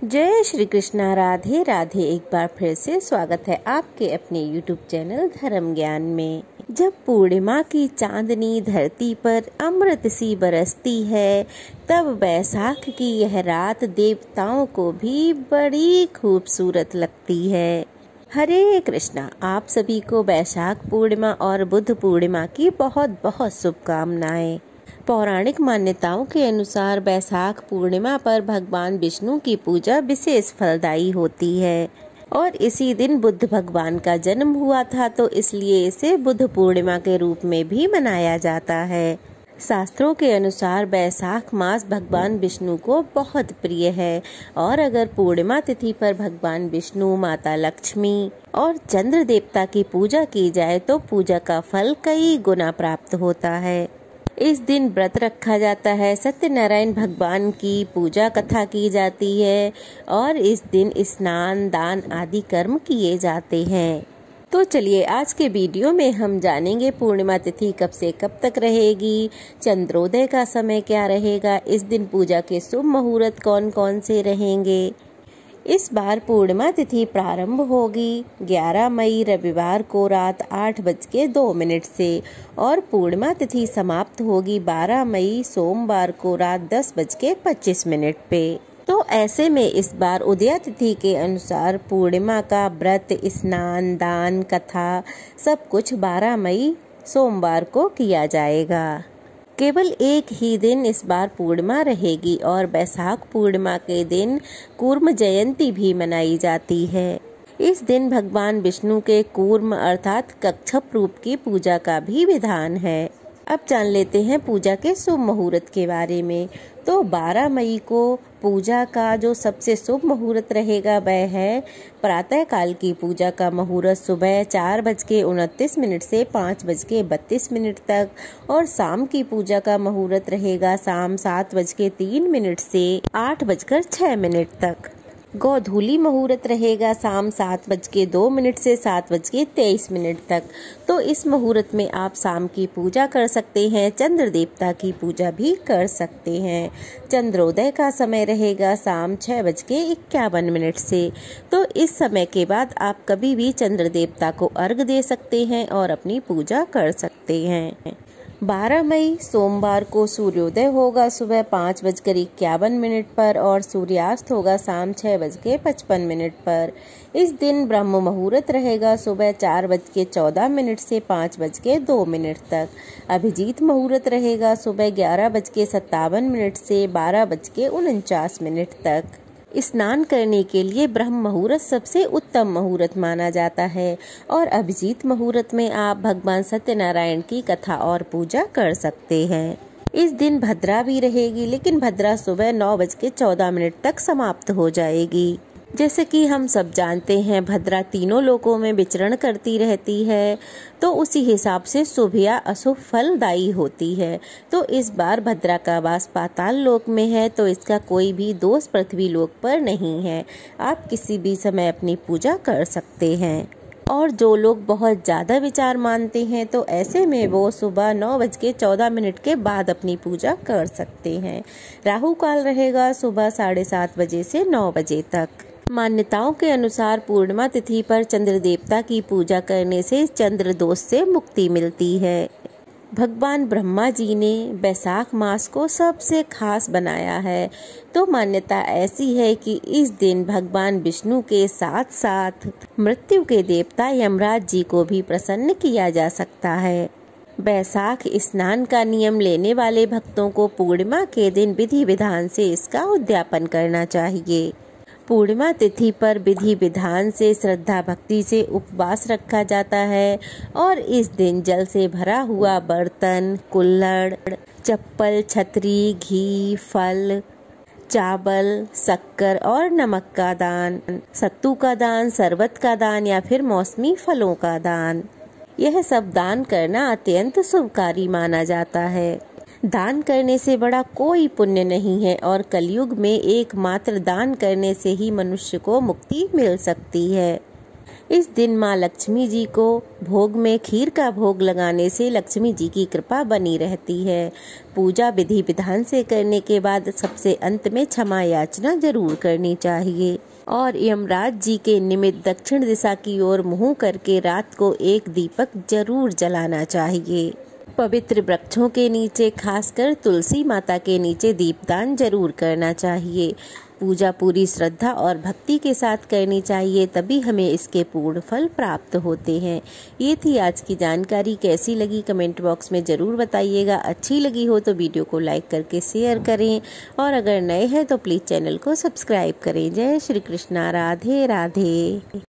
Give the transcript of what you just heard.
जय श्री कृष्णा। राधे राधे। एक बार फिर से स्वागत है आपके अपने YouTube चैनल धर्म ज्ञान में। जब पूर्णिमा की चांदनी धरती पर अमृत सी बरसती है, तब बैसाख की यह रात देवताओं को भी बड़ी खूबसूरत लगती है। हरे कृष्णा। आप सभी को बैसाख पूर्णिमा और बुद्ध पूर्णिमा की बहुत बहुत शुभकामनाएं। पौराणिक मान्यताओं के अनुसार बैसाख पूर्णिमा पर भगवान विष्णु की पूजा विशेष फलदायी होती है और इसी दिन बुद्ध भगवान का जन्म हुआ था, तो इसलिए इसे बुद्ध पूर्णिमा के रूप में भी मनाया जाता है। शास्त्रों के अनुसार बैसाख मास भगवान विष्णु को बहुत प्रिय है और अगर पूर्णिमा तिथि पर भगवान विष्णु, माता लक्ष्मी और चंद्र देवता की पूजा की जाए तो पूजा का फल कई गुना प्राप्त होता है। इस दिन व्रत रखा जाता है, सत्यनारायण भगवान की पूजा कथा की जाती है और इस दिन स्नान, दान आदि कर्म किए जाते हैं। तो चलिए आज के वीडियो में हम जानेंगे पूर्णिमा तिथि कब से कब तक रहेगी, चंद्रोदय का समय क्या रहेगा, इस दिन पूजा के शुभ मुहूर्त कौन कौन से रहेंगे। इस बार पूर्णिमा तिथि प्रारंभ होगी 11 मई रविवार को रात 8:02 से और पूर्णिमा तिथि समाप्त होगी 12 मई सोमवार को रात 10:25 पे। तो ऐसे में इस बार उदया तिथि के अनुसार पूर्णिमा का व्रत, स्नान, दान, कथा सब कुछ 12 मई सोमवार को किया जाएगा। केवल एक ही दिन इस बार पूर्णिमा रहेगी और बैसाख पूर्णिमा के दिन कूर्म जयंती भी मनाई जाती है। इस दिन भगवान विष्णु के कूर्म अर्थात कच्छप रूप की पूजा का भी विधान है। अब जान लेते हैं पूजा के शुभ मुहूर्त के बारे में। तो 12 मई को पूजा का जो सबसे शुभ मुहूर्त रहेगा वह है प्रातः काल की पूजा का मुहूर्त सुबह 4:29 से 5:32 तक और शाम की पूजा का मुहूर्त रहेगा शाम 7:03 से 8:06 तक। गोधूली मुहूर्त रहेगा शाम 7:02 से 7:23 तक। तो इस मुहूर्त में आप शाम की पूजा कर सकते हैं, चंद्र देवता की पूजा भी कर सकते हैं। चंद्रोदय का समय रहेगा शाम 6:51 से। तो इस समय के बाद आप कभी भी चंद्र देवता को अर्घ दे सकते हैं और अपनी पूजा कर सकते हैं। 12 मई सोमवार को सूर्योदय होगा सुबह 5:51 पर और सूर्यास्त होगा शाम 6:55 पर। इस दिन ब्रह्म मुहूर्त रहेगा सुबह 4:14 से 5:02 तक। अभिजीत मुहूर्त रहेगा सुबह 11:57 से 12:49 तक। स्नान करने के लिए ब्रह्म मुहूर्त सबसे उत्तम मुहूर्त माना जाता है और अभिजीत मुहूर्त में आप भगवान सत्यनारायण की कथा और पूजा कर सकते हैं। इस दिन भद्रा भी रहेगी, लेकिन भद्रा सुबह 9:14 तक समाप्त हो जाएगी। जैसे कि हम सब जानते हैं भद्रा तीनों लोकों में विचरण करती रहती है, तो उसी हिसाब से शुभ या अशुभ फलदायी होती है। तो इस बार भद्रा का वास पाताल लोक में है, तो इसका कोई भी दोष पृथ्वी लोक पर नहीं है। आप किसी भी समय अपनी पूजा कर सकते हैं। और जो लोग बहुत ज़्यादा विचार मानते हैं तो ऐसे में वो सुबह 9:14 के बाद अपनी पूजा कर सकते हैं। राहु काल रहेगा सुबह 7:30 बजे से 9 बजे तक। मान्यताओं के अनुसार पूर्णिमा तिथि पर चंद्र देवता की पूजा करने से चंद्र दोष से मुक्ति मिलती है। भगवान ब्रह्मा जी ने बैसाख मास को सबसे खास बनाया है। तो मान्यता ऐसी है कि इस दिन भगवान विष्णु के साथ साथ मृत्यु के देवता यमराज जी को भी प्रसन्न किया जा सकता है। बैसाख स्नान का नियम लेने वाले भक्तों को पूर्णिमा के दिन विधि विधान से इसका उद्यापन करना चाहिए। पूर्णिमा तिथि पर विधि विधान से श्रद्धा भक्ति से उपवास रखा जाता है और इस दिन जल से भरा हुआ बर्तन, कुल्हड़, चप्पल, छतरी, घी, फल, चावल, शक्कर और नमक का दान, सत्तू का दान, शरबत का दान या फिर मौसमी फलों का दान, यह सब दान करना अत्यंत शुभकारी माना जाता है। दान करने से बड़ा कोई पुण्य नहीं है और कलयुग में एकमात्र दान करने से ही मनुष्य को मुक्ति मिल सकती है। इस दिन माँ लक्ष्मी जी को भोग में खीर का भोग लगाने से लक्ष्मी जी की कृपा बनी रहती है। पूजा विधि विधान से करने के बाद सबसे अंत में क्षमा याचना जरूर करनी चाहिए और यमराज जी के निमित्त दक्षिण दिशा की ओर मुंह करके रात को एक दीपक जरूर जलाना चाहिए। पवित्र वृक्षों के नीचे, खासकर तुलसी माता के नीचे दीपदान जरूर करना चाहिए। पूजा पूरी श्रद्धा और भक्ति के साथ करनी चाहिए, तभी हमें इसके पूर्ण फल प्राप्त होते हैं। ये थी आज की जानकारी। कैसी लगी कमेंट बॉक्स में ज़रूर बताइएगा। अच्छी लगी हो तो वीडियो को लाइक करके शेयर करें और अगर नए हैं तो प्लीज़ चैनल को सब्सक्राइब करें। जय श्री कृष्णा। राधे राधे।